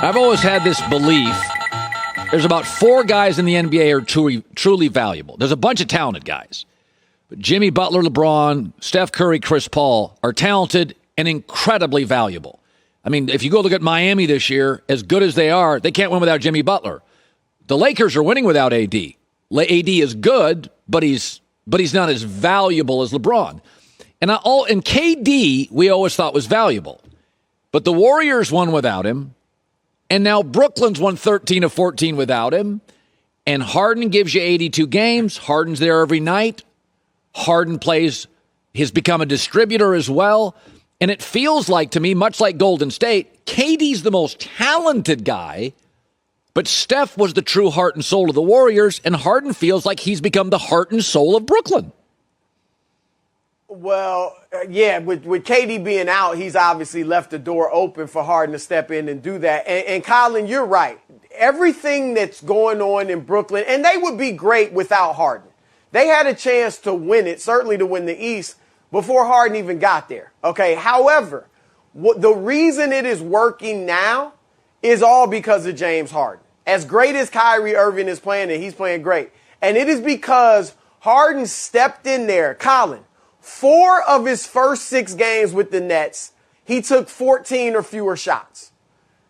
I've always had this belief. There's about 4 guys in the NBA who are truly valuable. There's a bunch of talented guys. But Jimmy Butler, LeBron, Steph Curry, Chris Paul are talented and incredibly valuable. I mean, if you go look at Miami this year, as good as they are, they can't win without Jimmy Butler. The Lakers are winning without AD. AD is good, but he's not as valuable as LeBron. And KD, we always thought was valuable. But the Warriors won without him. And now Brooklyn's won 13 of 14 without him. And Harden gives you 82 games. Harden's there every night. Harden he's become a distributor as well. And it feels like, to me, much like Golden State, KD's the most talented guy, but Steph was the true heart and soul of the Warriors, and Harden feels like he's become the heart and soul of Brooklyn. Well, yeah, with KD being out, he's obviously left the door open for Harden to step in and do that. And Colin, you're right. Everything that's going on in Brooklyn, and they would be great without Harden. They had a chance to win it, certainly to win the East, before Harden even got there. Okay, however, the reason it is working now is all because of James Harden. As great as Kyrie Irving is playing, and he's playing great, and it is because Harden stepped in there. Colin, 4 of his first 6 games with the Nets, he took 14 or fewer shots.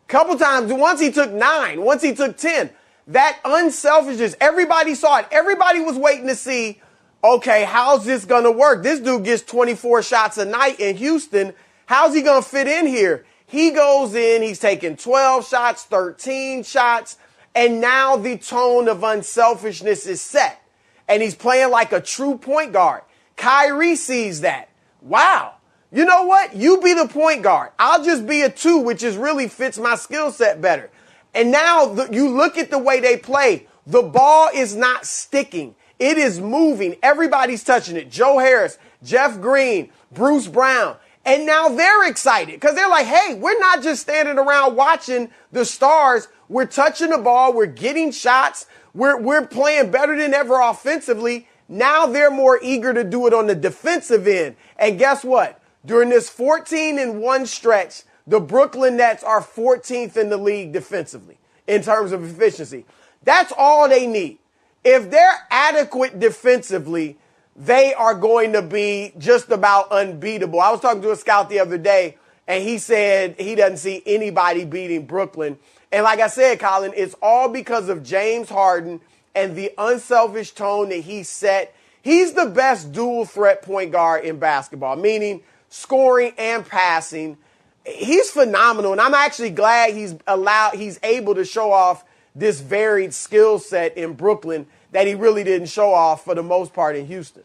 Couple times, once he took 9, once he took 10. That unselfishness, everybody saw it. Everybody was waiting to see, okay, how's this going to work? This dude gets 24 shots a night in Houston. How's he going to fit in here? He goes in, he's taking 12 shots, 13 shots, and now the tone of unselfishness is set. And he's playing like a true point guard. Kyrie sees that. Wow. You know what? You be the point guard. I'll just be a 2, which is really fits my skill set better. And now you look at the way they play. The ball is not sticking. It is moving. Everybody's touching it. Joe Harris, Jeff Green, Bruce Brown. And now they're excited because they're like, hey, we're not just standing around watching the stars. We're touching the ball. We're getting shots. We're playing better than ever offensively. Now they're more eager to do it on the defensive end. And guess what? During this 14-1 stretch, the Brooklyn Nets are 14th in the league defensively in terms of efficiency. That's all they need. If they're adequate defensively, they are going to be just about unbeatable. I was talking to a scout the other day, and he said he doesn't see anybody beating Brooklyn. And like I said, Colin, it's all because of James Harden and the unselfish tone that he set. He's the best dual threat point guard in basketball, meaning scoring and passing. He's phenomenal, and I'm actually glad he's able to show off this varied skill set in Brooklyn that he really didn't show off for the most part in Houston.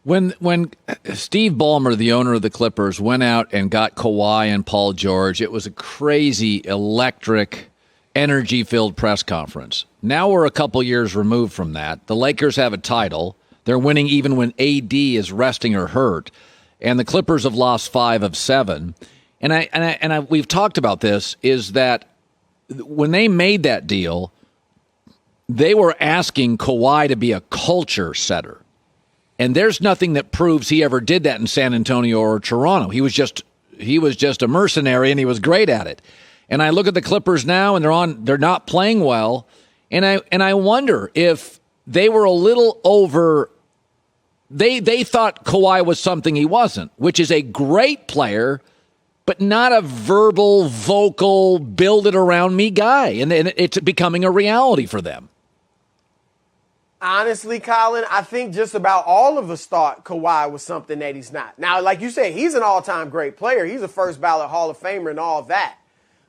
When Steve Ballmer, the owner of the Clippers, went out and got Kawhi and Paul George, it was a crazy, electric, energy-filled press conference. Now we're a couple years removed from that. The Lakers have a title. They're winning even when AD is resting or hurt. And the Clippers have lost 5 of 7. And we've talked about this, is that when they made that deal, they were asking Kawhi to be a culture setter. And there's nothing that proves he ever did that in San Antonio or Toronto. He was just a mercenary, and he was great at it. And I look at the Clippers now, and they're not playing well. And I wonder if they were a little over. They thought Kawhi was something he wasn't, which is a great player, but not a verbal, vocal, build it around me guy. And it's becoming a reality for them. Honestly, Colin, I think just about all of us thought Kawhi was something that he's not. Now, like you said, he's an all-time great player. He's a first ballot Hall of Famer and all of that.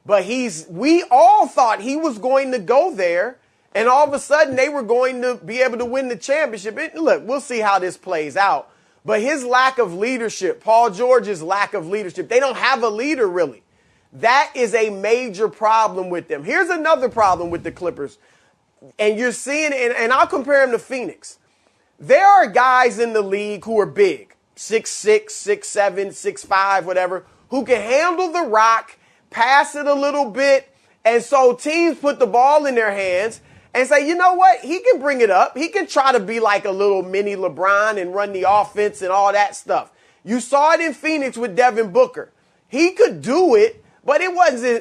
But we all thought he was going to go there, and all of a sudden they were going to be able to win the championship. Look, we'll see how this plays out. But his lack of leadership, Paul George's lack of leadership, they don't have a leader really. That is a major problem with them. Here's another problem with the Clippers. And you're seeing, and I'll compare them to Phoenix. There are guys in the league who are big, 6'6", 6'7", 6'5", whatever, who can handle the rock, pass it a little bit. And so teams put the ball in their hands and say, you know what? He can bring it up. He can try to be like a little mini LeBron and run the offense and all that stuff. You saw it in Phoenix with Devin Booker. He could do it, but it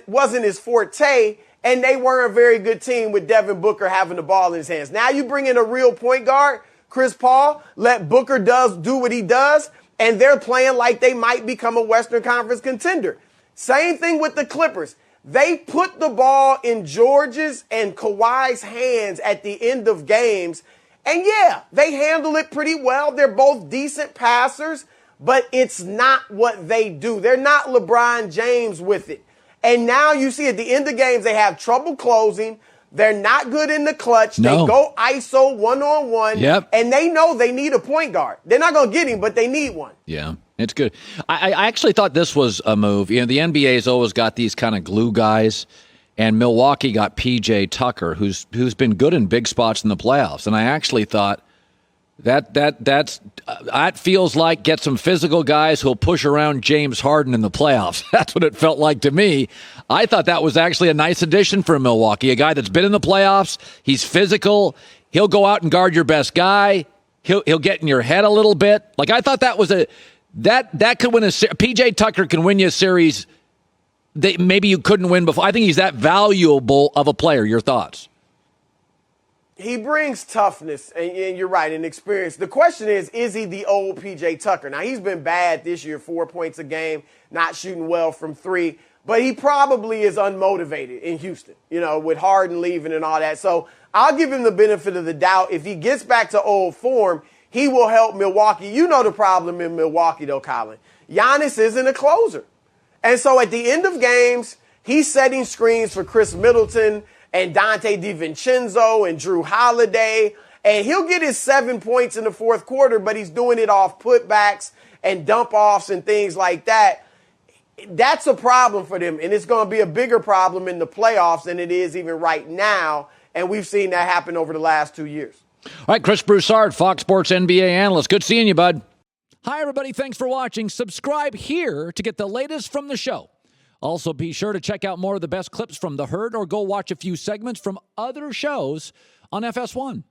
wasn't his forte. and they weren't a very good team with Devin Booker having the ball in his hands. Now you bring in a real point guard, Chris Paul, let Booker do what he does, and they're playing like they might become a Western Conference contender. Same thing with the Clippers. They put the ball in George's and Kawhi's hands at the end of games. And yeah, they handle it pretty well. They're both decent passers, but it's not what they do. They're not LeBron James with it. And now you see at the end of games, they have trouble closing. They're not good in the clutch. No. They go ISO one-on-one. Yep. And they know they need a point guard. They're not going to get him, but they need one. Yeah, it's good. I actually thought this was a move. You know, the NBA's always got these kind of glue guys, and Milwaukee got P.J. Tucker, who's been good in big spots in the playoffs. And I actually thought that feels like get some physical guys who'll push around James Harden in the playoffs. That's what it felt like to me. I thought that was actually a nice addition for Milwaukee, a guy that's been in the playoffs. He's physical. He'll go out and guard your best guy. He'll get in your head a little bit. Like, I thought that was that could win a P.J. Tucker can win you a series that maybe you couldn't win before. I think he's that valuable of a player. Your thoughts? He brings toughness, and you're right, and experience. The question is he the old P.J. Tucker? Now, he's been bad this year, 4 points a game, not shooting well from three, but he probably is unmotivated in Houston, you know, with Harden leaving and all that. So I'll give him the benefit of the doubt. If he gets back to old form, he will help Milwaukee. You know the problem in Milwaukee, though, Colin. Giannis isn't a closer. And so at the end of games, he's setting screens for Chris Middleton and Dante DiVincenzo and Drew Holiday. And he'll get his 7 points in the fourth quarter, but he's doing it off putbacks and dump-offs and things like that. That's a problem for them, and it's going to be a bigger problem in the playoffs than it is even right now. And we've seen that happen over the last 2 years. All right, Chris Broussard, Fox Sports NBA analyst. Good seeing you, bud. Hi, everybody. Thanks for watching. Subscribe here to get the latest from the show. Also, be sure to check out more of the best clips from The Herd or go watch a few segments from other shows on FS1.